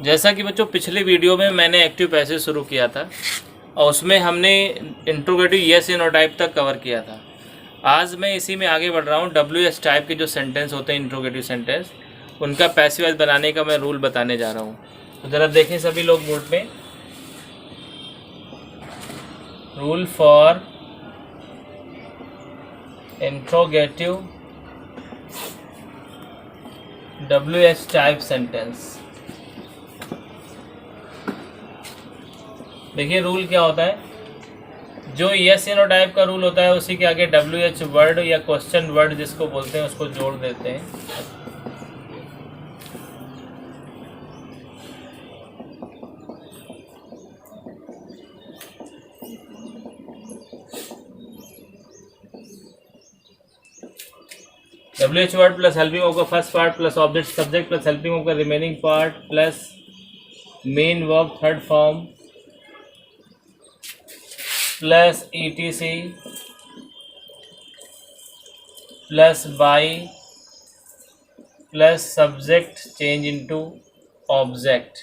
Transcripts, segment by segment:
जैसा कि बच्चों पिछले वीडियो में मैंने एक्टिव पैसेज शुरू किया था और उसमें हमने इंट्रोगेटिव येस या नो टाइप तक कवर किया था। आज मैं इसी में आगे बढ़ रहा हूँ। WS टाइप के जो सेंटेंस होते हैं इंट्रोगेटिव सेंटेंस, उनका पैसिव वॉइस बनाने का मैं रूल बताने जा रहा हूँ। तो ज़रा देखें सभी लोग बोर्ड पे। Rule for interrogative WS type sentence. देखिए रूल क्या होता है। जो यस या नो टाइप का रूल होता है उसी के आगे WH वर्ड या क्वेश्चन वर्ड जिसको बोलते हैं उसको जोड़ देते हैं। WH word plus helping verb का first part plus object subject plus helping verb का remaining part plus main verb third form plus ETC plus by plus subject change into object,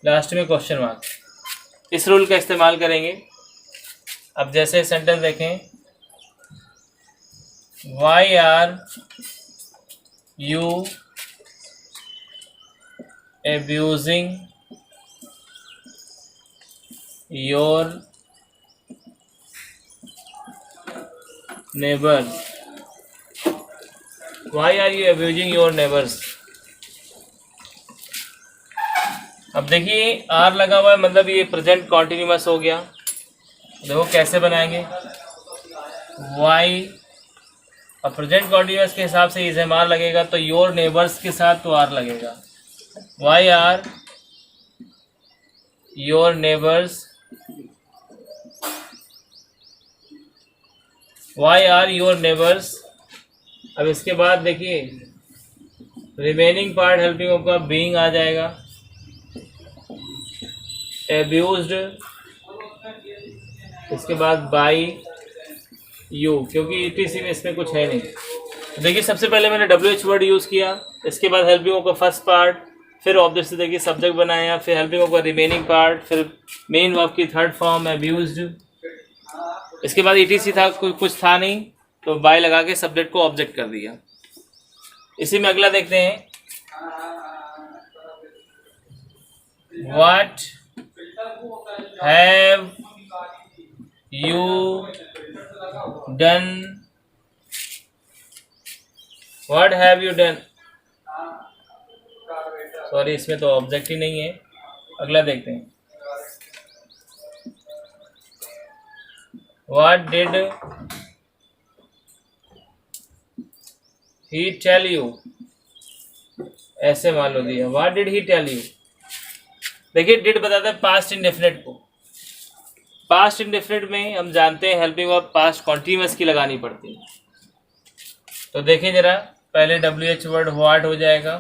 last में क्वेश्चन मार्क। इस rule का इस्तेमाल करेंगे। अब जैसे sentence देखें, why are you abusing your neighbors? Why are you abusing your neighbors? अब देखिए आर लगा हुआ है, मतलब ये प्रेजेंट कॉन्टिन्यूअस हो गया। देखो कैसे बनाएंगे। वाई अब प्रेजेंट कॉन्टिन्यूअस के हिसाब से इज एम आर लगेगा तो योर नेबर्स के साथ तो आर लगेगा। Why are your neighbours, why are your neighbours. अब इसके बाद देखिए रिमेनिंग पार्ट हेल्पिंग वर्ब का बीइंग आ जाएगा। एब्यूज्ड, इसके बाद बाई यू, क्योंकि ETC में इसमें कुछ है नहीं। देखिए सबसे पहले मैंने WH वर्ड यूज़ किया, इसके बाद हेल्पिंग वर्ब का फर्स्ट पार्ट, फिर ऑब्जेक्ट से देखिए सब्जेक्ट बनाया, फिर हेल्पिंग वर्ब का रिमेनिंग पार्ट, फिर मेन वर्ब की थर्ड फॉर्म एब्यूज्ड। इसके बाद ETC था, कुछ था नहीं तो बाय लगा के सब्जेक्ट को ऑब्जेक्ट कर दिया। इसी में अगला देखते हैं। What have you done, what have you done. Sorry इसमें तो ऑब्जेक्ट ही नहीं है। अगला देखते हैं। What did he tell you, ऐसे मान लो दिया। What did he tell you. देखिए डिड बताता है पास्ट इंडेफिनिट को। पास्ट इंडेफिनिट में हम जानते हैं हेल्पिंग वर्ब पास्ट कॉन्टिन्यूअस की लगानी पड़ती है। तो देखिए जरा, पहले WH वर्ड व्हाट हो जाएगा।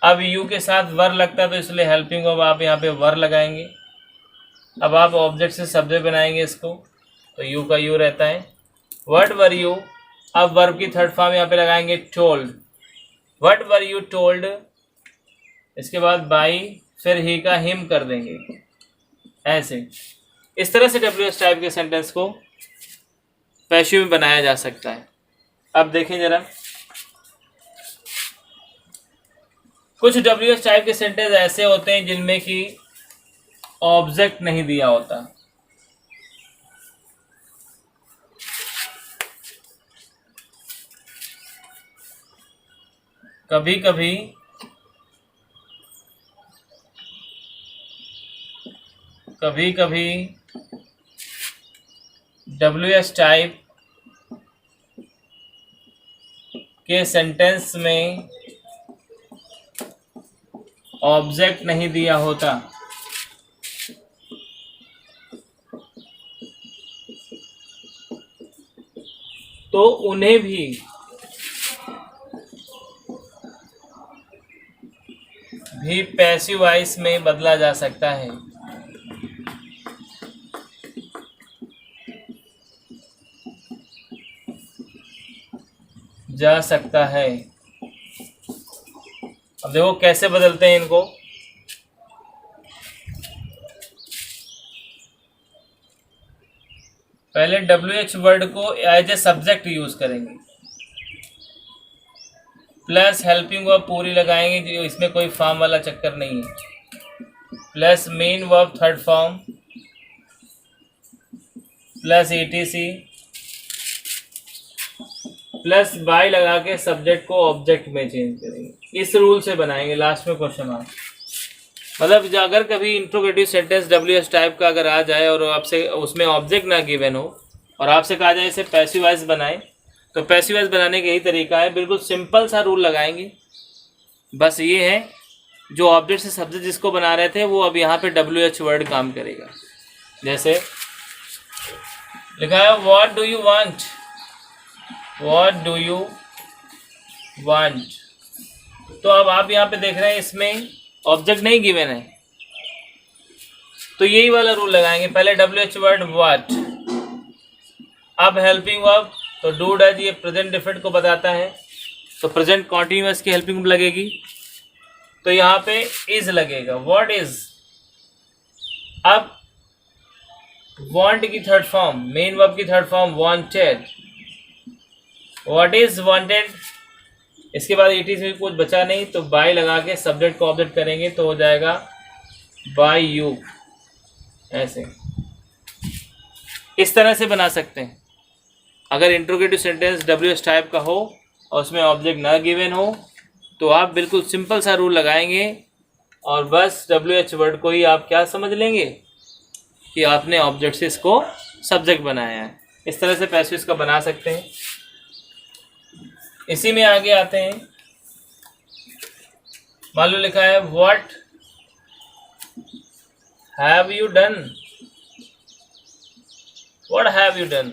अब यू के साथ वर लगता है तो इसलिए हेल्पिंग वर्ब आप यहाँ पे वर लगाएंगे। अब आप ऑब्जेक्ट से सब्जेक्ट बनाएंगे इसको, तो यू का यू रहता है। व्हाट वर यू, अब वर्ब की थर्ड फॉर्म यहाँ पे लगाएंगे told. What were you told, इसके बाद बाई, फिर ही का हिम कर देंगे। ऐसे इस तरह से WH टाइप के सेंटेंस को पैसिव में बनाया जा सकता है। अब देखें जरा, कुछ WH टाइप के सेंटेंस ऐसे होते हैं जिनमें कि ऑब्जेक्ट नहीं दिया होता। कभी कभी WH टाइप के सेंटेंस में ऑब्जेक्ट नहीं दिया होता। तो उन्हें भी पैसिव वॉइस में बदला जा सकता है। अब देखो कैसे बदलते हैं इनको। पहले WH वर्ड को एज ए सब्जेक्ट यूज करेंगे, प्लस हेल्पिंग वर्ब पूरी लगाएंगे, जो इसमें कोई फॉर्म वाला चक्कर नहीं है, plus main verb third form, plus ETC, plus by लगा के सब्जेक्ट को ऑब्जेक्ट में चेंज करेंगे। इस रूल से बनाएंगे लास्ट में क्वेश्चन मार्क। मतलब अगर कभी इंट्रोगेटिव सेंटेंस WH टाइप का अगर आ जाए और आपसे उसमें ऑब्जेक्ट ना गिवन हो और आपसे कहा जाए इसे पैसिव वॉइस बनाए, तो पैसिव वॉइस बनाने का यही तरीका है, बिल्कुल सिंपल सा रूल लगाएंगे। बस ये है, जो ऑब्जेक्ट से सब्जेक्ट जिसको बना रहे थे वो अब यहाँ पे WH वर्ड काम करेगा। जैसे लिखा है what do you want, what do you want. तो अब आप यहाँ पे देख रहे हैं इसमें ऑब्जेक्ट नहीं गिवन है, तो यही वाला रूल लगाएंगे। पहले WH वर्ड व्हाट, अब हेल्पिंग वर्ब, तो डू डज ये प्रेजेंट डिफरेंट को बताता है, तो प्रेजेंट कॉन्टिन्यूअस की हेल्पिंग लगेगी, तो यहाँ पे इज लगेगा, व्हाट इज। अब वांट की थर्ड फॉर्म, मेन वर्ब की third form wanted, what is wanted. इसके बाद ETC से कुछ बचा नहीं, तो बाय लगा के सब्जेक्ट को ऑब्जेक्ट करेंगे, तो हो जाएगा बाय यू। ऐसे इस तरह से बना सकते हैं। अगर इंट्रोगेटिव सेंटेंस WH टाइप का हो और उसमें ऑब्जेक्ट ना गिवन हो, तो आप बिल्कुल सिंपल सा रूल लगाएंगे और बस WH वर्ड को ही आप क्या समझ लेंगे कि आपने ऑब्जेक्ट से इसको सब्जेक्ट बनाया है। इस तरह से पैसिव का बना सकते हैं। इसी में आगे आते हैं, मान लो लिखा है what have you done, what have you done.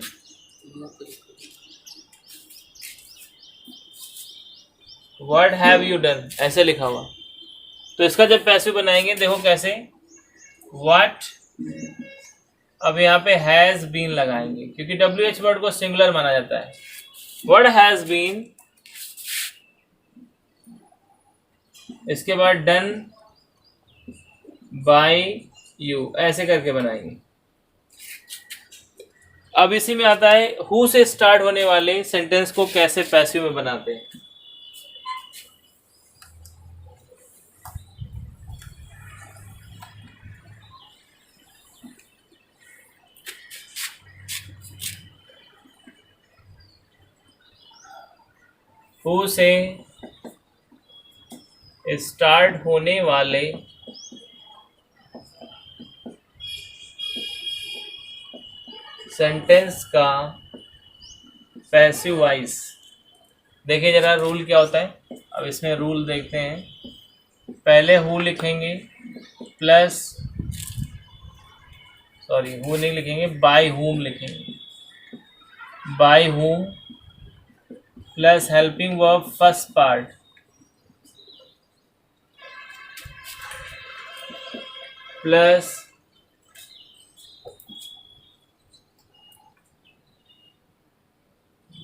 What have you done ऐसे लिखा हुआ, तो इसका जब पैसिव बनाएंगे देखो कैसे, व्हाट, अब यहाँ पे हैज बीन लगाएंगे क्योंकि WH वर्ड को सिंगुलर माना जाता है। व्हाट हैज बीन, इसके बाद डन बाय यू, ऐसे करके बनाएंगे। अब इसी में आता है हु से स्टार्ट होने वाले सेंटेंस को कैसे पैसिव में बनाते हैं। हु से स्टार्ट होने वाले सेंटेंस का पैसिव वॉइस। देखिए जरा रूल क्या होता है। अब इसमें रूल देखते हैं। पहले हु लिखेंगे प्लस, सॉरी हु नहीं लिखेंगे, बाय हुम लिखेंगे। By whom plus helping verb first part plus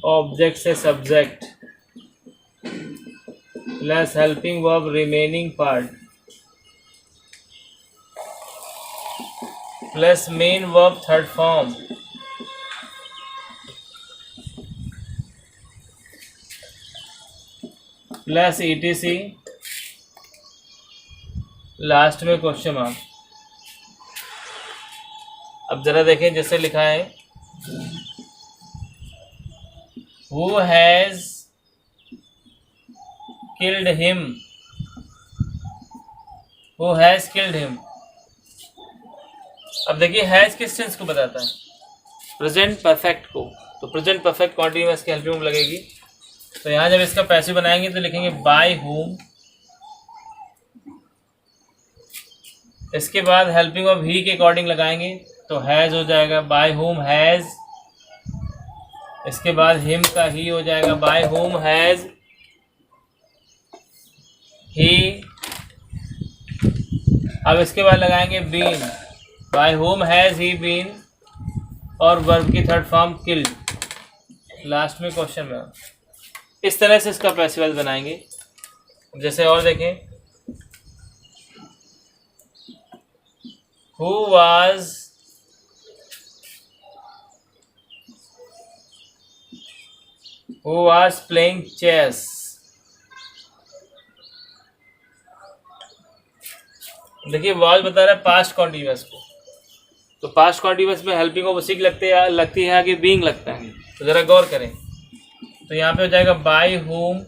object से subject plus helping verb remaining part plus main verb third form plus ETC, last में क्वेश्चन मार्क। अब जरा देखें जैसे लिखा है Who has killed him? Who has killed him? अब देखिए हैज किस टेंस को बताता है, प्रेजेंट परफेक्ट को, तो प्रेजेंट परफेक्ट कॉन्टिन्यूअस की हेल्पिंग में लगेगी। तो यहाँ जब इसका पैसिव बनाएंगे तो लिखेंगे बाय हुम, इसके बाद हेल्पिंग ऑफ ही के अकॉर्डिंग लगाएंगे तो हैज हो जाएगा बाय हुम हैज, इसके बाद हिम का ही हो जाएगा बाय हुम हैज ही। अब इसके बाद लगाएंगे been, by whom has he been, और वर्ब की थर्ड फॉर्म किल्ड, लास्ट में क्वेश्चन में। इस तरह से इसका पैसिव वॉइस बनाएंगे। जैसे और देखें, हु वाज प्लेइंग चेस। देखिए वाज बता रहा है पास्ट कॉन्टिन्यूअस को, तो पास्ट कॉन्टिन्यूअस में हेल्पिंग ऑफ उसी की लगती है कि बीइंग लगता है। तो ज़रा गौर करें, तो यहाँ पे हो जाएगा बाय होम,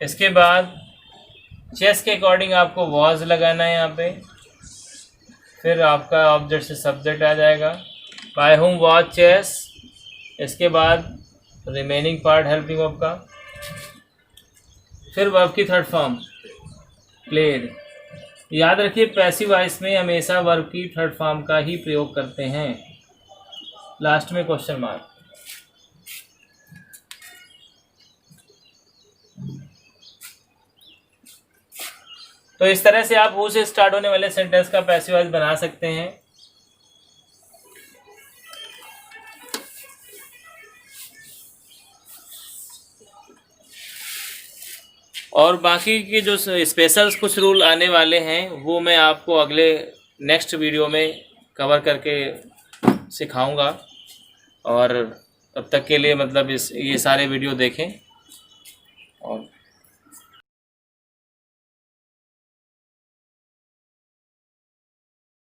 इसके बाद चेस के अकॉर्डिंग आपको वॉज लगाना है यहाँ पे, फिर आपका ऑब्जेक्ट से सब्जेक्ट आ जाएगा, बाय होम वॉज चेस, इसके बाद रिमेनिंग पार्ट हेल्पिंग वर्ब का, फिर वर्ब की थर्ड फॉर्म प्लेड। याद रखिए पैसिव वॉइस में हमेशा वर्ब की थर्ड फॉर्म का ही प्रयोग करते हैं, लास्ट में क्वेश्चन मार्क। तो इस तरह से आप हु से स्टार्ट होने वाले सेंटेंस का पैसिव वॉइस बना सकते हैं। और बाकी के जो स्पेशल कुछ रूल आने वाले हैं वो मैं आपको अगले नेक्स्ट वीडियो में कवर करके सिखाऊंगा, और तब तक के लिए मतलब ये सारे वीडियो देखें और